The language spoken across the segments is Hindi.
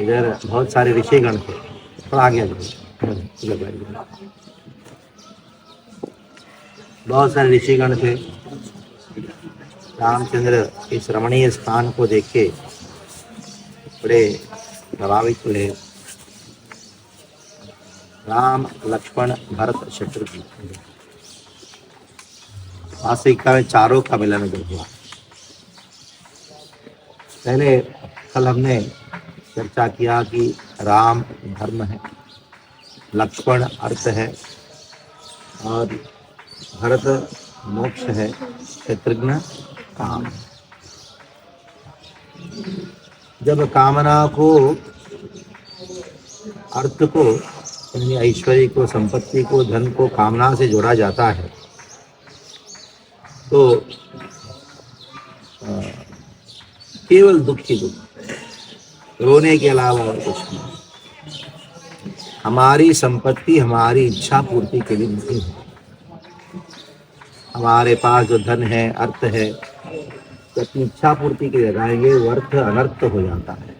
इधर बहुत सारे ऋषिगण थे, थोड़ा आगे आ जाइए। बहुत सारे ऋषिगण थे। रामचंद्र इस रमणीय स्थान को देख के बड़े प्रभावित हुए। राम, लक्ष्मण, भरत, शत्रुघ्न, वास्तविकता में चारों का मिलन हुआ। पहले कल हमने चर्चा किया कि राम धर्म है, लक्ष्मण अर्थ है और भरत मोक्ष है, शत्रुघ्न काम। जब कामना को, अर्थ को, यानी ऐश्वर्य को, संपत्ति को, धन को कामना से जोड़ा जाता है तो केवल दुख ही दुख, रोने के अलावा और कुछ नहीं। हमारी संपत्ति हमारी इच्छा पूर्ति के लिए नहीं है। हमारे पास जो धन है, अर्थ है, तो अपनी इच्छा पूर्ति के लिए लगाएंगे, वो अर्थ अनर्थ हो जाता है।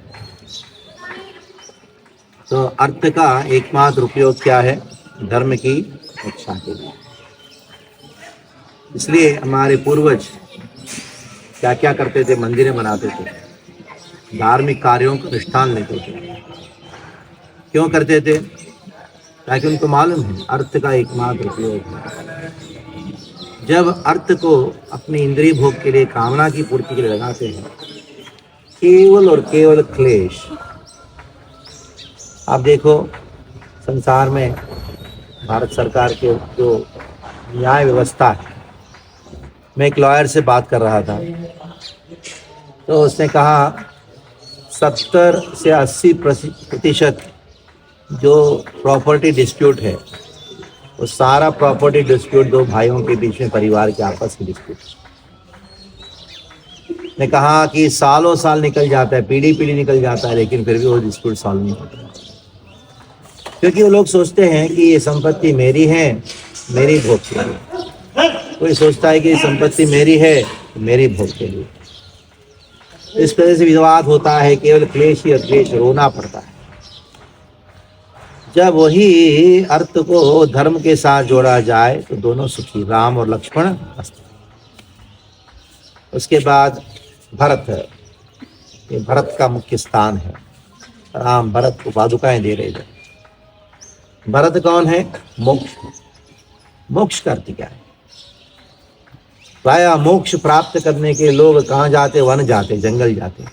तो अर्थ का एकमात्र उपयोग क्या है? धर्म की रक्षा के लिए। इसलिए हमारे पूर्वज क्या क्या करते थे? मंदिरें बनाते थे, धार्मिक कार्यों का अनुष्ठान लेते थे। क्यों करते थे? ताकि उनको मालूम है अर्थ का एकमात्र उपयोग है। जब अर्थ को अपनी इंद्रिय भोग के लिए, कामना की पूर्ति के लिए लगाते हैं, केवल और केवल क्लेश। आप देखो संसार में भारत सरकार के जो न्याय व्यवस्था है, मैं एक लॉयर से बात कर रहा था तो उसने कहा 70 से 80% जो प्रॉपर्टी डिस्प्यूट है, वो सारा प्रॉपर्टी डिस्प्यूट दो भाइयों के बीच में, परिवार के आपस की डिस्प्यूट। ने कहा कि सालों साल निकल जाता है, पीढ़ी पीढ़ी निकल जाता है, लेकिन फिर भी वो डिस्प्यूट सॉल्व नहीं होता, क्योंकि वो लोग सोचते हैं कि ये संपत्ति मेरी है, मेरी भोग के लिए। कोई सोचता है कि ये संपत्ति मेरी है, मेरी भोग के लिए। इस तरह से विवाद होता है, केवल क्लेश ही क्लेश, रोना पड़ता है। जब वही अर्थ को धर्म के साथ जोड़ा जाए तो दोनों सुखी, राम और लक्ष्मण। उसके बाद भरत, ये भरत का मुख्य स्थान है। राम भरत को पादुकाएं दे रहे थे। भरत कौन है? मोक्ष। मोक्ष का अर्थ क्या है? प्रायः मोक्ष प्राप्त करने के लोग कहाँ जाते? वन जाते, जंगल जाते।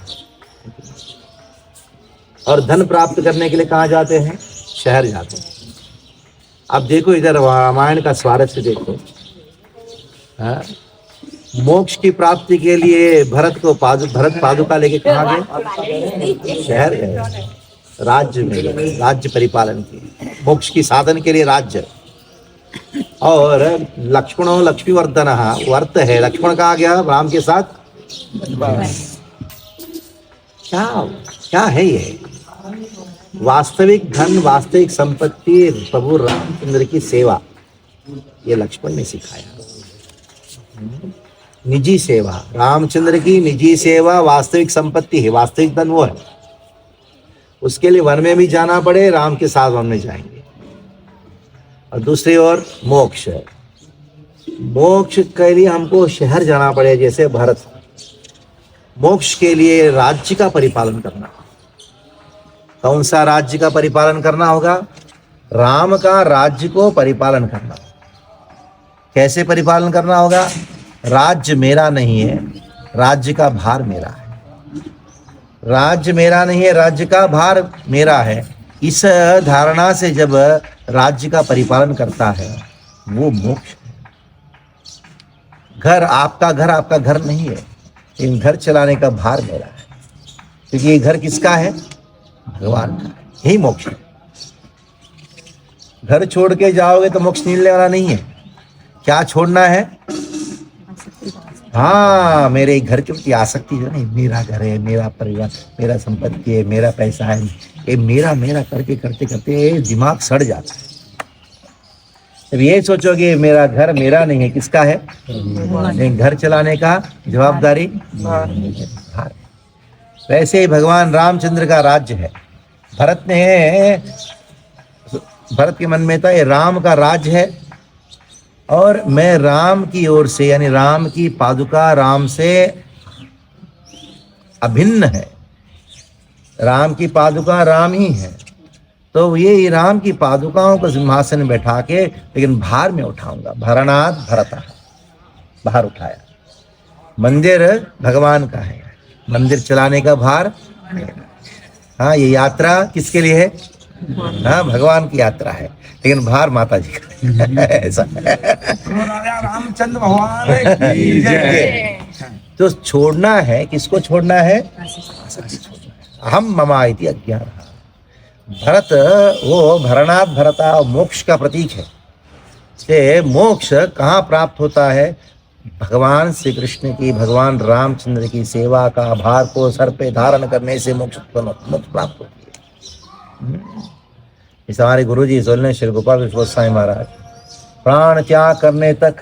और धन प्राप्त करने के लिए कहाँ जाते हैं? शहर जाते हैं। अब देखो इधर रामायण का स्वारस्य देखो। मोक्ष की प्राप्ति के लिए भरत पादुका लेके कहाँ गए? शहर गए, राज्य में गए, राज्य परिपालन के, मोक्ष की साधन के लिए राज्य। और लक्ष्मणो लक्ष्मीवर्धनः, वो अर्थ है। लक्ष्मण कहाँ गया? राम के साथ। क्या है ये? वास्तविक धन, वास्तविक संपत्ति, प्रभु रामचंद्र की सेवा, ये लक्ष्मण ने सिखाया। निजी सेवा, रामचंद्र की निजी सेवा वास्तविक संपत्ति है। वास्तविक धन वो है। उसके लिए वन में भी जाना पड़े, राम के साथ वन में जाएंगे। और दूसरी ओर मोक्ष, मोक्ष के लिए हमको शहर जाना पड़े, जैसे भरत। मोक्ष के लिए राज्य का परिपालन करना। कौन सा राज्य का परिपालन करना होगा? राम का राज्य को परिपालन करना। कैसे परिपालन करना होगा? राज्य मेरा नहीं है, राज्य का भार मेरा है। राज्य मेरा नहीं है, राज्य का भार मेरा है। इस धारणा से जब राज्य का परिपालन करता है, वो मोक्ष है। घर आपका घर नहीं है, लेकिन घर चलाने का भार मेरा है, क्योंकि ये घर किसका है? भगवान का। यही मोक्ष है। घर छोड़ के जाओगे तो मोक्ष मिलने वाला नहीं है। क्या छोड़ना है? हाँ, मेरे घर के प्रति आसक्ति जो नहीं, मेरा घर है, मेरा परिवार, मेरा संपत्ति है, मेरा पैसा है, ये मेरा करके करते करते दिमाग सड़ जाता है। जब ये सोचोगे मेरा घर मेरा नहीं है, किसका है? नहीं, घर चलाने का जवाबदारी भार। वैसे ही भगवान रामचंद्र का राज्य है। भरत के मन में था ये राम का राज्य है और मैं राम की ओर से, यानी राम की पादुका राम से अभिन्न है, राम की पादुका राम ही है, तो ये राम की पादुकाओं को सिंहासन में बैठा के लेकिन भार में उठाऊंगा। भरनाथ भरता, भार उठाया। मंदिर भगवान का है, मंदिर चलाने का भार। हाँ, ये यात्रा किसके लिए है? हाँ, भगवान की यात्रा है, लेकिन भार माता जी का ऐसा रामचंद्र भगवान की जय। तो छोड़ना है, किसको छोड़ना है? हम ममा इति अज्ञान। भरत वो भरनाथ भरता मोक्ष का प्रतीक है। से मोक्ष कहाँ प्राप्त होता है? भगवान श्री कृष्ण की, भगवान रामचंद्र की सेवा का भार को सर पे धारण करने से मोक्ष प्राप्त होती है। इस हमारे गुरु जी सोलने श्री गोपाल विश्वोत्साही महाराज प्राण त्याग करने तक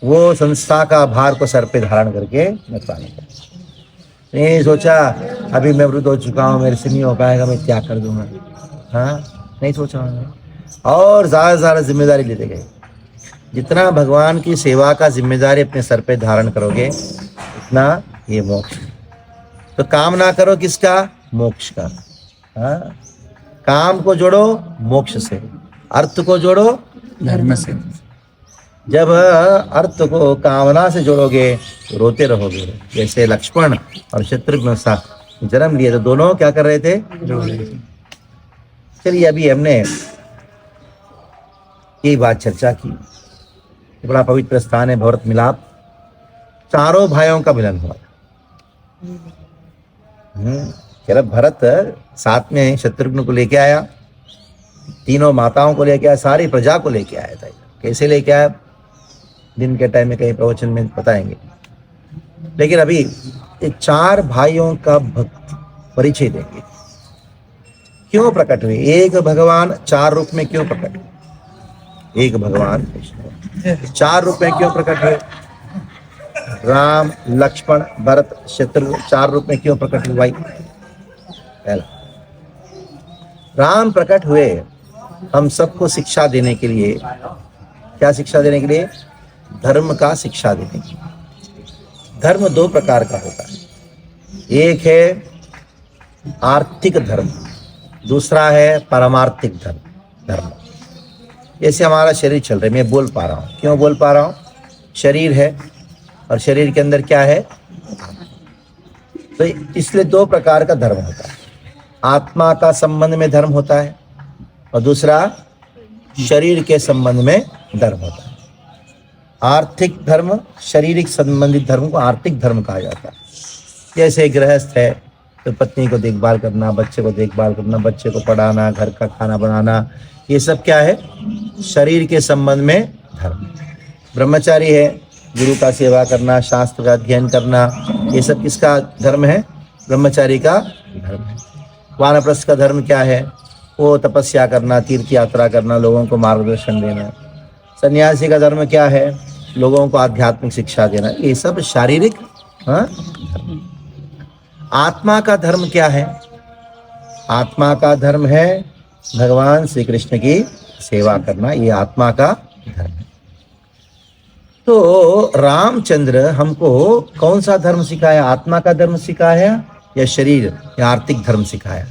वो संस्था का भार को सर पे धारण करके निकाल कर, नहीं सोचा अभी मैं वृद्ध हो चुका हूँ, मेरे से नहीं हो पाएगा, मैं त्याग कर दूंगा। हाँ, नहीं सोचा और ज़्यादा से ज़्यादा जिम्मेदारी लेते गए। जितना भगवान की सेवा का जिम्मेदारी अपने सर पे धारण करोगे उतना ये मोक्ष। तो काम ना करो किसका? मोक्ष का। हाँ, काम को जोड़ो मोक्ष से, अर्थ को जोड़ो धर्म से। जब अर्थ को कामना से जोड़ोगे तो रोते रहोगे। जैसे लक्ष्मण और शत्रुघ्न साथ जन्म लिए तो दोनों क्या कर रहे थे? चलिए, अभी हमने यही बात चर्चा की। बड़ा पवित्र स्थान है भरत मिलाप, चारों भाइयों का मिलन हुआ। जब भरत साथ में शत्रुघ्न को लेके आया, तीनों माताओं को लेके आया, सारी प्रजा को लेके आया था। कैसे लेके आया दिन के टाइम में कहीं प्रवचन में बताएंगे। लेकिन अभी ये चार भाइयों का भक्त परिचय देंगे। क्यों प्रकट हुए? एक भगवान चार रूप में क्यों प्रकट हुए? एक भगवान चार रूप में क्यों प्रकट हुए? राम, लक्ष्मण, भरत, शत्रुघ्न चार रूप में क्यों प्रकट हुए भाई? पहला, राम प्रकट हुए हम सबको शिक्षा देने के लिए। क्या शिक्षा देने के लिए? धर्म का शिक्षा देने के लिए। धर्म दो प्रकार का होता है, एक है आर्थिक धर्म, दूसरा है परमार्थिक धर्म। जैसे हमारा शरीर चल रहा है, मैं बोल पा रहा हूँ, क्यों बोल पा रहा हूँ? शरीर है और शरीर के अंदर क्या है? तो इसलिए दो प्रकार का धर्म होता है। आत्मा का संबंध में धर्म होता है और दूसरा शरीर के संबंध में धर्म होता है। आर्थिक धर्म, शारीरिक संबंधित धर्म को आर्थिक धर्म कहा जाता है। जैसे गृहस्थ है तो पत्नी को देखभाल करना, बच्चे को देखभाल करना, बच्चे को पढ़ाना, घर का खाना बनाना, ये सब क्या है? शरीर के संबंध में धर्म। ब्रह्मचारी है, गुरु का सेवा करना, शास्त्र का अध्ययन करना, ये सब किसका धर्म है? ब्रह्मचारी का धर्म है। वानप्रस्थ का धर्म क्या है? वो तपस्या करना, तीर्थ यात्रा करना, लोगों को मार्गदर्शन देना। सन्यासी का धर्म क्या है? लोगों को आध्यात्मिक शिक्षा देना। ये सब शारीरिक धर्म। आत्मा का धर्म क्या है? आत्मा का धर्म है भगवान श्री कृष्ण की सेवा करना, ये आत्मा का धर्म है। तो रामचंद्र हमको कौन सा धर्म सिखाया? आत्मा का धर्म सिखाया या शरीर या आर्थिक धर्म सिखाया?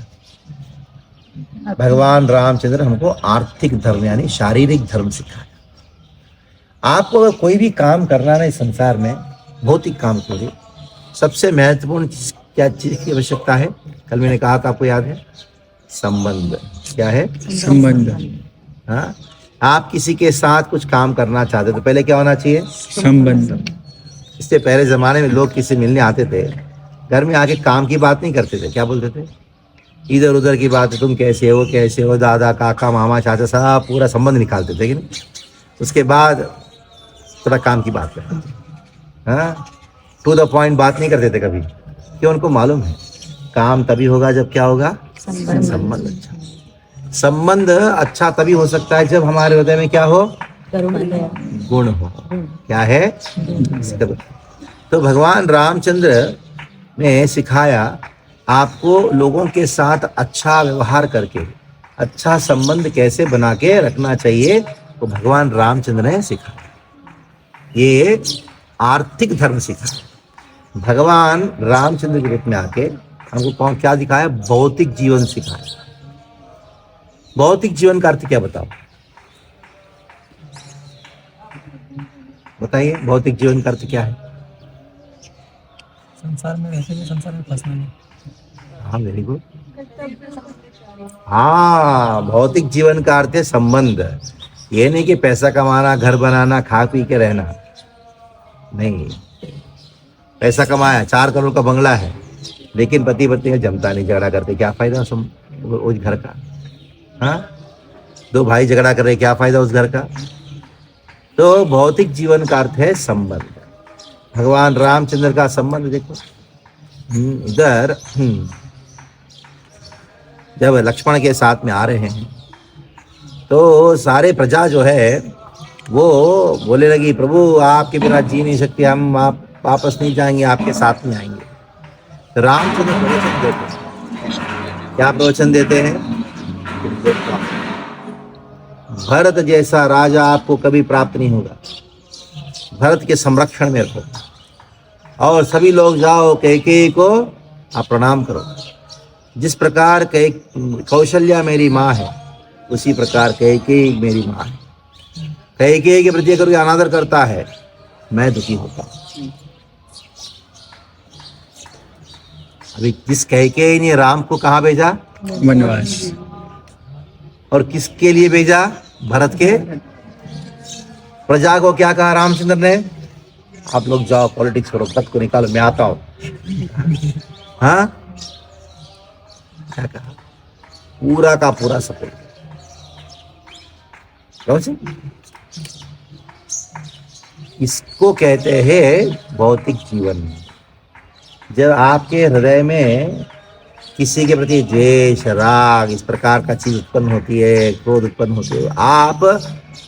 भगवान रामचंद्र हमको आर्थिक धर्म यानी शारीरिक धर्म सिखाया। आपको अगर कोई भी काम करना है इस संसार में, भौतिक काम के लिए सबसे महत्वपूर्ण क्या चीज की आवश्यकता है? कल मैंने कहा था, आपको याद है? संबंध। क्या है? संबंध। हाँ, आप किसी के साथ कुछ काम करना चाहते तो पहले क्या होना चाहिए? संबंध। इससे पहले जमाने में लोग किसी मिलने आते थे, घर में आके काम की बात नहीं करते थे। क्या बोलते थे? इधर उधर की बात, तुम कैसे हो, कैसे हो, दादा, काका, मामा, चाचा, सब पूरा संबंध निकालते थे कि नहीं? उसके बाद थोड़ा काम की बात करते थे। हाँ, टू द पॉइंट बात नहीं करते थे कभी, क्यों? उनको मालूम है काम तभी होगा जब क्या होगा? संबंध अच्छा। संबंध अच्छा तभी हो सकता है जब हमारे हृदय में क्या हो? गुण हो। क्या है? तो भगवान रामचंद्र ने सिखाया आपको लोगों के साथ अच्छा व्यवहार करके अच्छा संबंध कैसे बना के रखना चाहिए, तो भगवान रामचंद्र ने सिखाया। ये आर्थिक धर्म सिखाया भगवान रामचंद्र के रूप में आके हमको। कौन क्या दिखाया? भौतिक जीवन सिखाया। भौतिक जीवन का अर्थ क्या बताओ, बताइए। भौतिक जीवन का अर्थ क्या है? संसार में रहते हुए संसार में फंसना नहीं। हाँ, वेरी गुड। हाँ, भौतिक जीवन का अर्थ है संबंध। ये नहीं कि पैसा कमाना, घर बनाना, खा पी के रहना। नहीं, पैसा कमाया, 4 करोड़ का बंगला है, लेकिन पति पत्नी में जमता नहीं, झगड़ा करते, क्या फायदा उस घर का? हाँ, 2 भाई झगड़ा कर रहे, क्या फायदा उस घर का? तो भौतिक जीवन का अर्थ है संबंध। भगवान रामचंद्र का संबंध देखो। इधर जब लक्ष्मण के साथ में आ रहे हैं तो सारे प्रजा जो है वो बोले लगी, प्रभु आपके बिना जी नहीं सकते, हम आप वापस नहीं जाएंगे, आपके साथ में आएंगे। तो रामचंद्र प्रवचन देते हैं। क्या प्रवचन देते हैं? भरत जैसा राजा आपको कभी प्राप्त नहीं होगा, भरत के संरक्षण में रखो, और सभी लोग जाओ कैकेयी को आप प्रणाम करो। जिस प्रकार कौशल्या मेरी माँ है, उसी प्रकार कैकेयी मेरी माँ है। कैकेयी के प्रति अगर कोई अनादर करता है, मैं दुखी होता हूँ। अभी जिस कैकेयी ने राम को कहाँ भेजा? वनवास। और किसके लिए भेजा? भरत के। प्रजा को क्या कहा रामचंद्र ने? आप लोग जाओ पॉलिटिक्स करो, भरत को निकालो, मैं आता हूं। हाँ, क्या कहा? पूरा का पूरा सपोर्ट। इसको कहते हैं भौतिक जीवन। जब आपके हृदय में किसी के प्रति द्वेष, राग, इस प्रकार का चीज उत्पन्न होती है, क्रोध उत्पन्न होती है, आप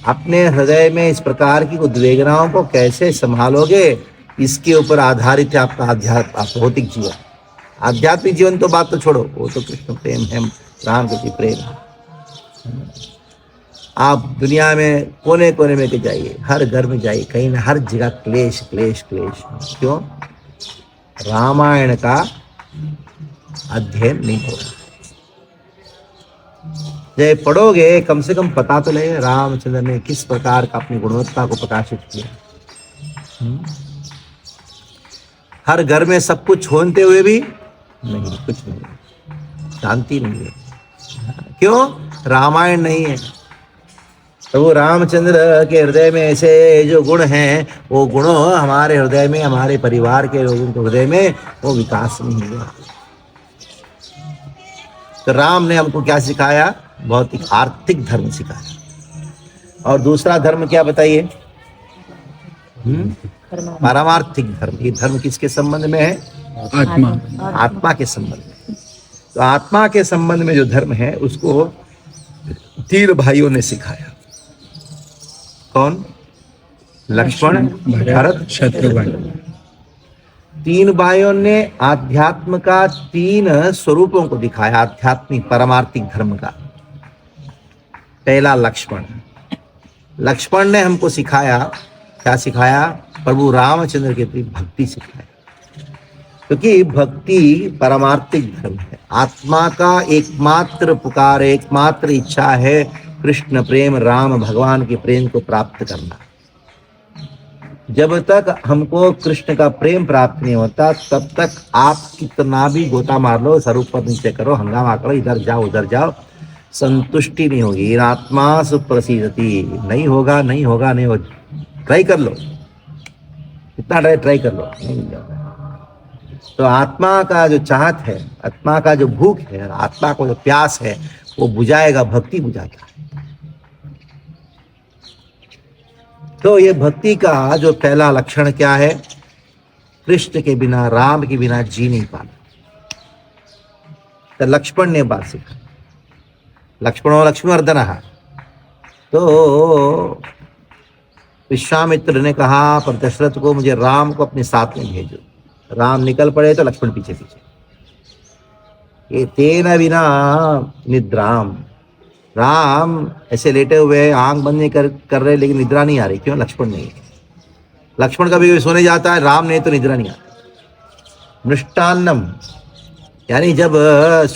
अपने हृदय में इस प्रकार की उद्वेगनाओं को कैसे संभालोगे, इसके ऊपर आधारित है आपका भौतिक जीवन। आध्यात्मिक जीवन तो बात तो छोड़ो, वो तो कृष्ण प्रेम है, राम के प्रति प्रेम है। आप दुनिया में कोने कोने में के जाइए, हर घर में जाइए, कहीं ना हर जगह क्लेश क्लेश क्लेश। क्यों? रामायण का अध्ययन नहीं हो रहा। जब पढ़ोगे कम से कम पता तो लगे रामचंद्र ने किस प्रकार का अपनी गुणवत्ता को प्रकाशित किया। हर घर में सब कुछ होते हुए भी नहीं, कुछ नहीं, शांति नहीं है। क्यों? रामायण नहीं है। प्रभु रामचंद्र के हृदय में ऐसे जो गुण हैं, वो गुण हमारे हृदय में, हमारे परिवार के लोगों के हृदय में वो विकास नहीं हुआ। तो राम ने हमको क्या सिखाया? भौतिक आर्थिक धर्म सिखाया। और दूसरा धर्म क्या बताइए? पारमार्थिक धर्म। ये धर्म किसके संबंध में है? आत्मा के संबंध में। तो आत्मा के संबंध में जो धर्म है उसको 3 भाइयों ने सिखाया। कौन? लक्ष्मण, भरत, शत्रुघ्न। 3 भाइयों ने आध्यात्म का 3 स्वरूपों को दिखाया, आध्यात्मिक पारमार्थिक धर्म का। पहला लक्ष्मण। लक्ष्मण ने हमको सिखाया, क्या सिखाया? प्रभु रामचंद्र के प्रति भक्ति सिखाया। क्योंकि भक्ति परमार्थिक धर्म है। आत्मा का एकमात्र पुकार, एकमात्र इच्छा है कृष्ण प्रेम, राम भगवान के प्रेम को प्राप्त करना। जब तक हमको कृष्ण का प्रेम प्राप्त नहीं होता, तब तक आप कितना भी गोता मार लो, सर ऊपर नीचे करो, हंगामा करो, इधर जाओ उधर जाओ, संतुष्टि नहीं होगी। आत्मा सुप्रसिद्धति। नहीं होगा, नहीं होगा, नहीं होगा। ट्राई कर लो, कितना ट्राई कर लो, नहीं मिल जाता। तो आत्मा का जो चाहत है, आत्मा का जो भूख है, आत्मा को जो प्यास है, वो बुझाएगा, भक्ति बुझाता है। तो ये भक्ति का जो पहला लक्षण क्या है? कृष्ण के बिना, राम के बिना जी नहीं पाना। तो लक्ष्मण ने बात सीखा। लक्ष्मणो लक्ष्मीवर्धनः। तो विश्वामित्र ने कहा पर दशरथ को, मुझे राम को अपने साथ में भेजो। राम निकल पड़े तो लक्ष्मण पीछे पीछे। ये तेन बिना निद्राम, राम ऐसे लेटे हुए आंख बंद नहीं कर रहे, लेकिन निद्रा नहीं आ रही। क्यों? लक्ष्मण नहीं है। लक्ष्मण कभी कभी सोने जाता है, राम नहीं तो निद्रा नहीं आती। मृष्टान्नम, यानी जब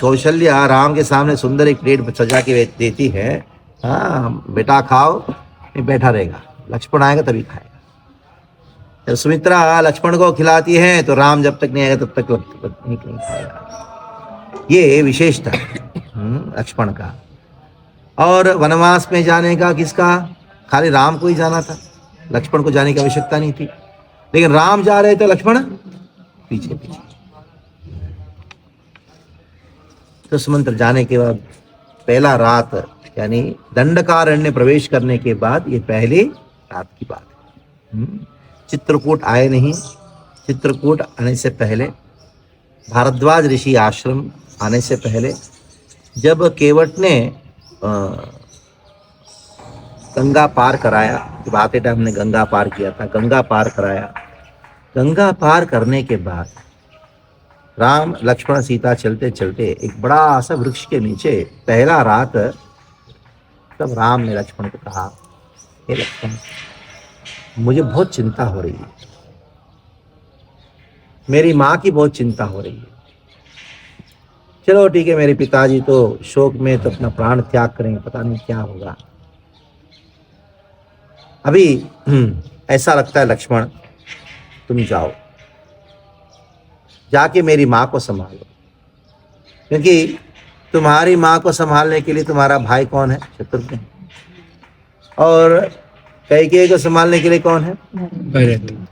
कौशल्या राम के सामने सुंदर एक प्लेट सजा के देती है, हाँ बेटा खाओ, नहीं बैठा रहेगा, लक्ष्मण आएगा तभी खाएगा। जब सुमित्रा लक्ष्मण को खिलाती है तो राम जब तक नहीं आएगा तब तक नहीं खाएगा। ये विशेषता लक्ष्मण का। और वनवास में जाने का किसका? खाली राम को ही जाना था, लक्ष्मण को जाने की आवश्यकता नहीं थी। लेकिन राम जा रहे थे, लक्ष्मण पीछे पीछे। तो सुमंत्र जाने के बाद पहला रात, यानी दंडकारण्य प्रवेश करने के बाद ये पहली रात की बात है। चित्रकूट आए नहीं। चित्रकूट आने से पहले, भारद्वाज ऋषि आश्रम आने से पहले, जब केवट ने गंगा पार कराया, जब आते टाइम ने गंगा पार किया था, गंगा पार कराया, गंगा पार करने के बाद राम लक्ष्मण सीता चलते चलते एक बड़ा सा वृक्ष के नीचे पहला रात, तब राम ने लक्ष्मण को कहा, हे लक्ष्मण, मुझे बहुत चिंता हो रही है, मेरी माँ की बहुत चिंता हो रही है। चलो ठीक है, मेरे पिताजी तो शोक में तो अपना प्राण त्याग करेंगे, पता नहीं क्या होगा। अभी ऐसा लगता है लक्ष्मण, तुम जाओ, जाके मेरी माँ को संभालो, क्योंकि तुम्हारी माँ को संभालने के लिए तुम्हारा भाई कौन है? शत्रुघ्न। और कैकेयी को संभालने के लिए कौन है? भरत।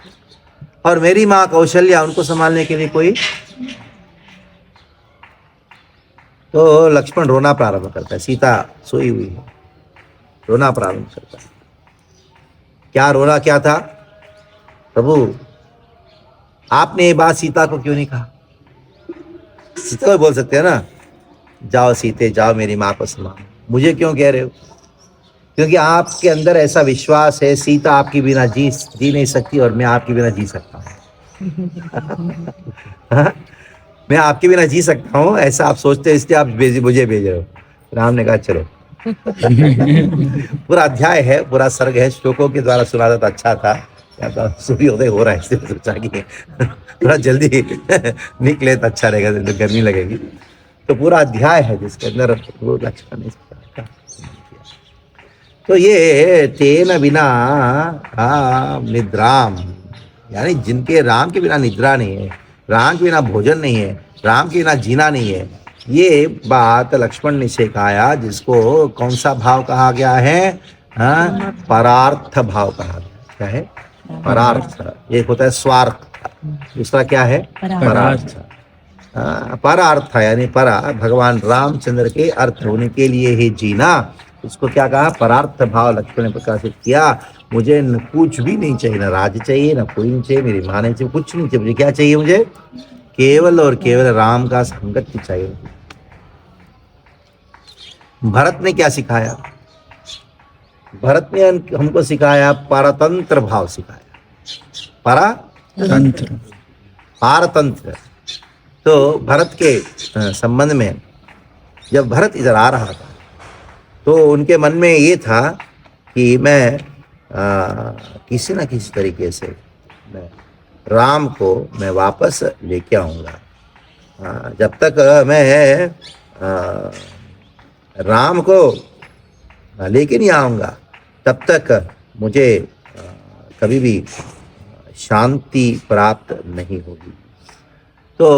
और मेरी माँ कौशल्या, उनको संभालने के लिए कोई? तो लक्ष्मण रोना प्रारंभ करता है। सीता सोई हुई है, रोना प्रारंभ करता है। क्या रोना क्या था? प्रभु, आपने ये बात सीता को क्यों नहीं कहा? सीता को बोल सकते हैं ना, जाओ सीते जाओ, मेरी माँ को संभालो। मुझे क्यों कह रहे हो? क्योंकि आपके अंदर ऐसा विश्वास है, सीता आपकी बिना जी नहीं सकती और मैं आपके बिना जी सकता हूँ। मैं आपके बिना जी सकता हूँ, ऐसा आप सोचते हैं, इसलिए आप मुझे भेज रहे हो। राम ने कहा चलो। पूरा अध्याय है, पूरा सर्ग है, श्लोकों के द्वारा सुना था, अच्छा था। सूर्योदय हो रहा है, इसलिए सोचा कि थोड़ा जल्दी निकले तो अच्छा रहेगा, गर्मी लगेगी। तो पूरा अध्याय है जिसके अंदर वो लक्ष्मण ने कहा। तो ये तेन बिना निद्राम, यानी जिनके राम के बिना निद्रा नहीं है, राम के बिना भोजन नहीं है, राम के बिना जीना नहीं है, ये बात लक्ष्मण ने सिखाया, जिसको कौन सा भाव कहा गया है? परार्थ भाव कहा गया। क्या है? परार्थ। एक होता है स्वार्थ, दूसरा क्या है? परार्थ। परार्थ यानी परा, भगवान रामचंद्र के अर्थ होने के लिए ही जीना, उसको क्या कहा? परार्थ भाव लक्ष्मण ने प्रकाशित किया। मुझे न कुछ भी नहीं चाहिए, न राज चाहिए, न कोई नहीं चाहिए, मेरी माँ नहीं चाहिए, कुछ नहीं चाहिए। मुझे क्या चाहिए? मुझे केवल और केवल राम का संगत चाहिए। भरत ने क्या सिखाया? भरत ने हमको सिखाया परतंत्र भाव सिखाया। तंत्र, पारतंत्र। तो भरत के संबंध में जब भरत इधर आ रहा था तो उनके मन में ये था कि मैं किसी न किसी तरीके से मैं राम को मैं वापस लेके आऊँगा। जब तक मैं राम को लेके नहीं आऊँगा तब तक मुझे कभी भी शांति प्राप्त नहीं होगी। तो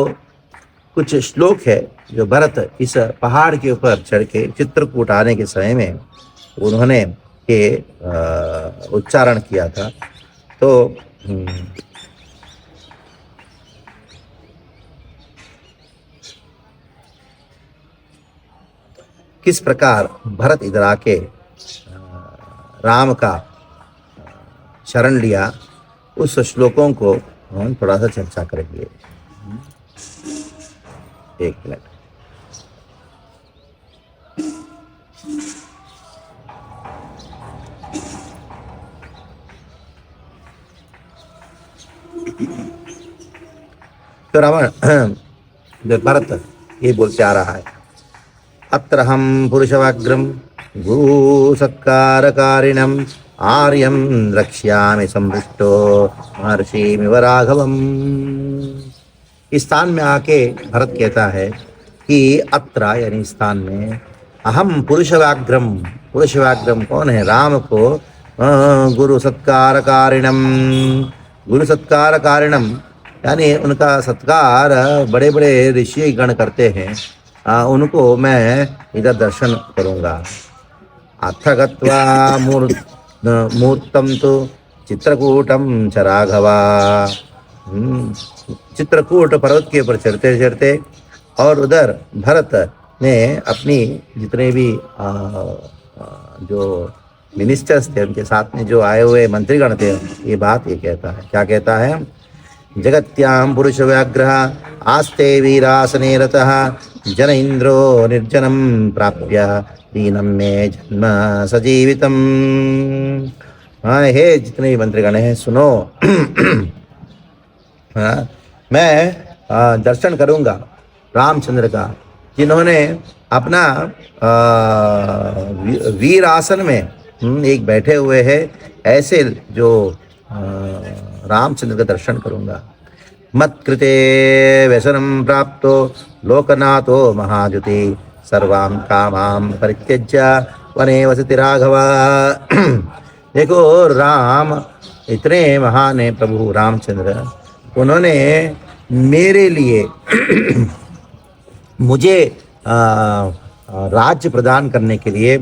कुछ श्लोक है जो भरत इस पहाड़ के ऊपर चढ़ के चित्रकूट आने के समय में उन्होंने के उच्चारण किया था। तो किस प्रकार भरत इधर आके राम का शरण लिया, उस श्लोकों को हम थोड़ा सा चर्चा करेंगे। एक मिनट। तो रावण जो भरत ये बोलते आ रहा है, अत्र हम पुरुषवाग्रम गुरु सत्कारकारिणम आर्यम रक्ष्यामि संपृष्टो महर्षिमिव राघवम। इस स्थान में आके भरत कहता है कि अत्र यानी स्थान में अहम पुरुषवाग्रम, पुरुषवाग्रम कौन है? राम को गुरु सत्कारकारिणम, गुरु सत्कारकारिणम यानी उनका सत्कार बड़े बड़े ऋषि गण करते हैं, उनको मैं इधर दर्शन करूंगा। अथ गत्वा मूर्तम तो चित्रकूटम च राघवा, चित्रकूट पर्वत के ऊपर चढ़ते चढ़ते और उधर भरत ने अपनी जितने भी जो मिनिस्टर्स थे उनके साथ में जो आए हुए मंत्रीगण थे, ये बात ये कहता है, क्या कहता है? जगत्याम पुरुष व्याघ्रः आस्ते वीरासने रतः जन इंद्रो निर्जनम प्राप्य दीनम में जन्म सजीवितम। हाँ, हे जितने भी मंत्रीगण हैं सुनो, हाँ, मैं दर्शन करूंगा रामचंद्र का, जिन्होंने अपना वीर आसन में एक बैठे हुए हैं, ऐसे जो रामचंद्र का दर्शन करूंगा। मत्कृते व्यसनम प्राप्तो लोकनाथो महाजुति सर्वां कामां परित्यज्य वने वसति राघव। देखो राम इतने महान है, प्रभु रामचंद्र, उन्होंने मेरे लिए मुझे राज्य प्रदान करने के लिए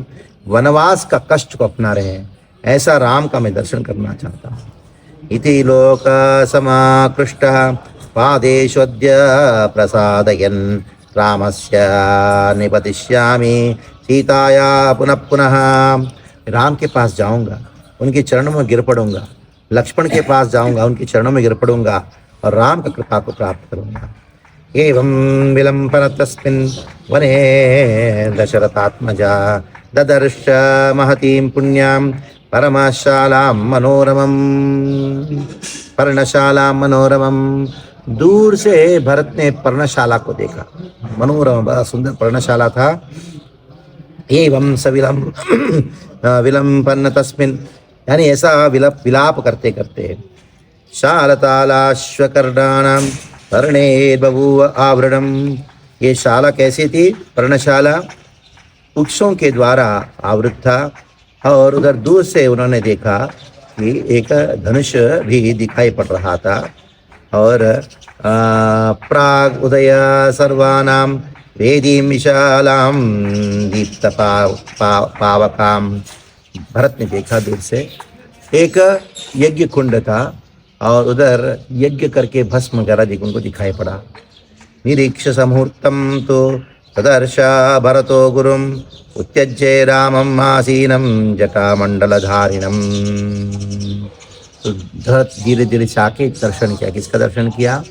वनवास का कष्ट को अपना रहे हैं, ऐसा राम का मैं दर्शन करना चाहता हूँ। इति लोक समाकृष्टः पादेष्वद्य प्रसादयन् रामस्य निपतिष्यामि सीताया पुनः पुनः। राम के पास जाऊंगा, उनके चरणों में गिर पड़ूंगा, लक्ष्मण के पास जाऊंगा, उनके चरणों में गिर पड़ूंगा और राम का कृपा को प्राप्त करूंगा। एवं विलंबन तस्मिन् वने दशरथात्मजा ददर्श महतीं पुण्यां परमशालां मनोरमं, पर्णशालां मनोरमं। दूर से भरत ने पर्णशाला को देखा, मनोरम बड़ा सुंदर पर्णशाला था। एवं स विलंबन तस्मिन् यानी ऐसा विलाप करते करते शालतालाश्वकर्णानां पर्णे बभूव आवरणम। ये शाला कैसी थी? पर्णशाला वृक्षों के द्वारा आवृत था और उधर दूर से उन्होंने देखा कि एक धनुष भी दिखाई पड़ रहा था। और प्राग उदय सर्वानां वेदीं विशालां दीप्त पावकां। भरत ने देखा दूर से एक यज्ञ कुंड था और उधर यज्ञ करके भस्म गरज उनको दिखाई पड़ा। निरीक्ष समूर्तम तो तदर्श भरतो गुरुम उत्त्यज्य रामम आसीनम जटामंडलधारिणम। तो भरत धीरे धीरे से आके दर्शन किया। किसका दर्शन किया?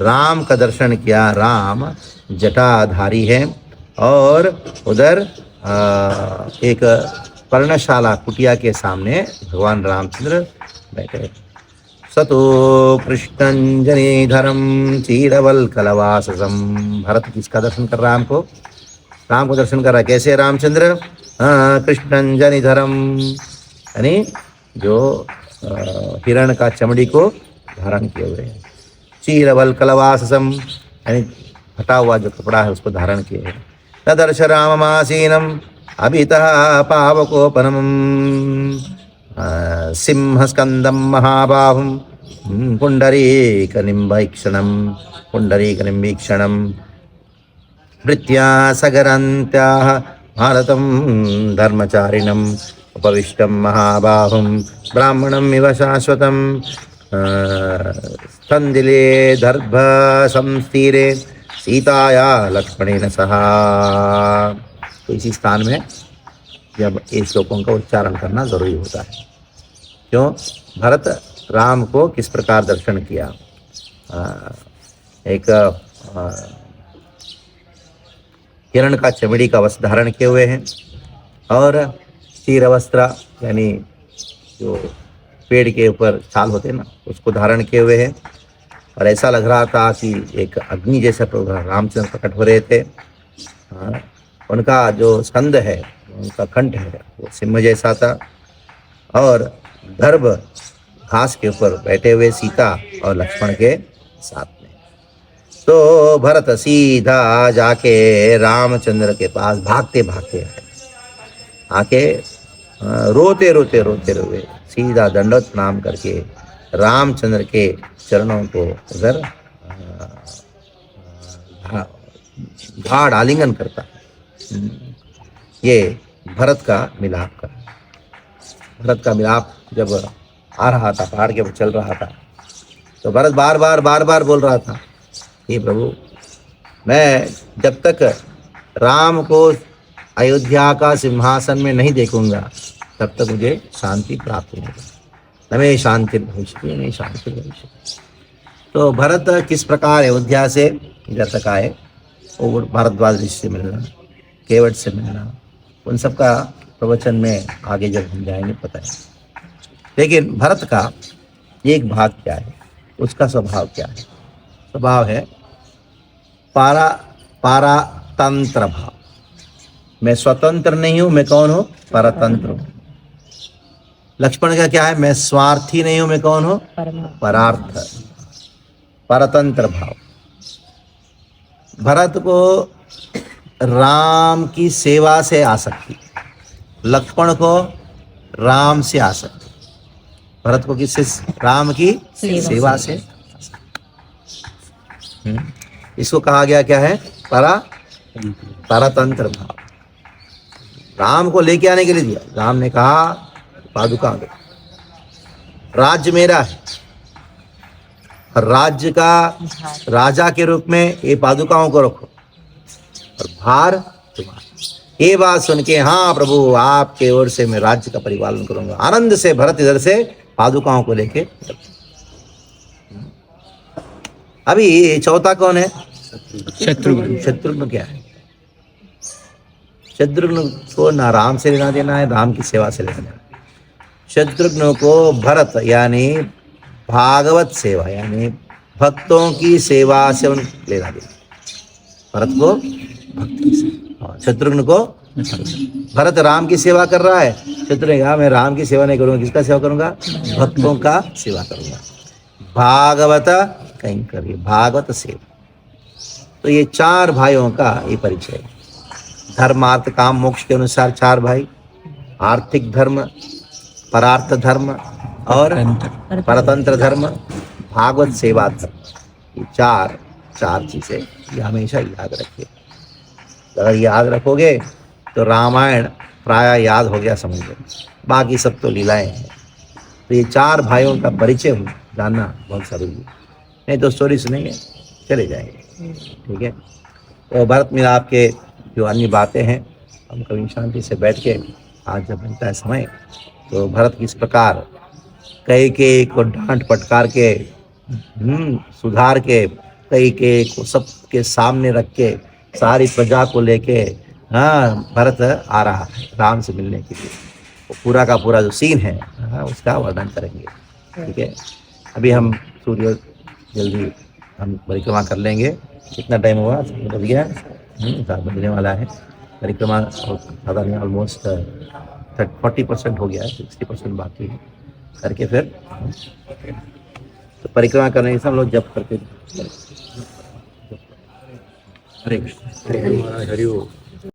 राम का दर्शन किया। राम जटाधारी है और उधर एक पर्णशाला कुटिया के सामने भगवान रामचंद्र बैठे। सतो कृष्णंजनीधरम चीरवल्कलवाससम। भरत किसका दर्शन कर रहा है? हमको राम को दर्शन कर रहा है। कैसे रामचंद्र? कृष्णंजनीधरम यानी जो हिरण का चमड़ी को धारण किए हुए हैं। चीरवल्कलवाससम यानी फटा हुआ जो कपड़ा है उसको धारण किए हैं। तदर्श राममासीनम अभितः पावकोपनम सिंहस्कंदम महाबाहुम पुंडरीकनिम्बीक्षणम पुंडरीकनिम्बीक्षणम भृत्या सगरन्त्याः भारतं धर्मचारिणम् उपविष्टं महाबाहुं ब्राह्मणम् इव शाश्वतं स्तंदिले दर्भ संस्तीरे सीताया लक्ष्मणेन सह। तो इसी स्थान में जब इन श्लोकों का उच्चारण करना जरूरी होता है। क्यों? भरत राम को किस प्रकार दर्शन किया? एक हिरण का चमड़ी का वस्त्र धारण किए हुए हैं और चीरवस्त्र यानी जो पेड़ के ऊपर छाल होते हैं ना उसको धारण किए हुए हैं और ऐसा लग रहा था कि एक अग्नि जैसे प्रभु रामचंद्र प्रकट हो रहे थे। हाँ, उनका जो स्कंद है, उनका कंठ है, वो सिंह जैसा था। और गर्भ घास के ऊपर बैठे हुए सीता और लक्ष्मण के साथ में। तो भरत सीधा जाके रामचंद्र के पास भागते भागते आके रोते रोते रोते रोते सीधा दंडवत प्रणाम करके रामचंद्र के चरणों को उधर गाढ़ आलिंगन करता है। ये भरत का मिलाप जब आ रहा था, पहाड़ के ऊपर चल रहा था, तो भरत बार बार बोल रहा था, हे प्रभु, मैं जब तक राम को अयोध्या का सिंहासन में नहीं देखूंगा तब तक मुझे शांति प्राप्त नहीं होगी। न मे शांति भविष्य, नहीं शांति भविष्य। तो भरत किस प्रकार अयोध्या से इधर तक आए, वो भारद्वाज ऋषि से मिलना, केवट से मिलना, उन सब का प्रवचन में आगे जब हम जाएंगे पता है। लेकिन भरत का एक भाग क्या है, उसका स्वभाव क्या है? स्वभाव है पारातंत्र भाव। मैं स्वतंत्र नहीं हूं, मैं कौन हूं? परतंत्र हूं। लक्ष्मण का क्या है? मैं स्वार्थी नहीं हूं, मैं कौन हूं? परार्थ, परतंत्र भाव। भरत को राम की सेवा से आसक्ति, लक्ष्मण को राम से आसक्ति। भरत को किससे? राम की सेवा से। इसको कहा गया क्या है? परतंत्र भाव। राम को लेके आने के लिए दिया। राम ने कहा पादुका दो, राज्य मेरा है, और राज्य का राजा के रूप में ये पादुकाओं को रखो और भार तुम्हारा। ये बात सुन के, हाँ प्रभु, आपके ओर से मैं राज्य का परिपालन करूंगा। आनंद से भरत इधर से पादुकाओं को लेके। अभी चौथा कौन है? शत्रुघ्न। शत्रुघ्न क्या है? शत्रुघ्न को ना राम से लेना देना है, राम की सेवा से लेना देना। शत्रुघ्न को भरत यानी भागवत सेवा, यानी भक्तों की सेवा से उन लेना देना। भरत को भक्ति से, शत्रुघ्न को भरत राम की सेवा कर रहा है। शत्रुघ्न ने कहा मैं राम की सेवा नहीं करूंगा, किसका सेवा करूंगा? भक्तों का सेवा करूंगा। भागवत कैंकर्य, भागवत सेवा। तो ये चार भाइयों का ये परिचय है। धर्मार्थ काम मोक्ष के अनुसार चार भाई, आर्थिक धर्म, परार्थ धर्म और परतंत्र धर्म, भागवत सेवा धर्म। ये चार चीजें ये हमेशा याद रखिए। अगर याद रखोगे तो रामायण प्राय याद हो गया समझ लो, बाकी सब तो लीलाएं हैं। तो ये चार भाइयों का परिचय जानना बहुत जरूरी है, नहीं तो स्टोरी सुनेंगे चले जाएंगे। ठीक है, तो भरत मिलाप के जो अन्य बातें हैं हम कभी शांति से बैठ के, आज जब मिलता है समय, तो भरत किस प्रकार कैकेयी को डांट फटकार के सुधार के, कैकेयी को सबके सामने रख के सारी प्रजा को लेके भरत आ रहा है राम से मिलने के लिए। वो पूरा का पूरा जो सीन है उसका वर्णन करेंगे। ठीक है, अभी हम सूर्य जल्दी हम परिक्रमा कर लेंगे। कितना टाइम हुआ? बज गया, 7 बजने वाला है। परिक्रमा ज़्यादा नहीं, ऑलमोस्ट 40% हो गया है, 60% बाकी है। करके फिर तो परिक्रमा करने से हम लोग जप करके। हरे कृष्ण, हरि ओम।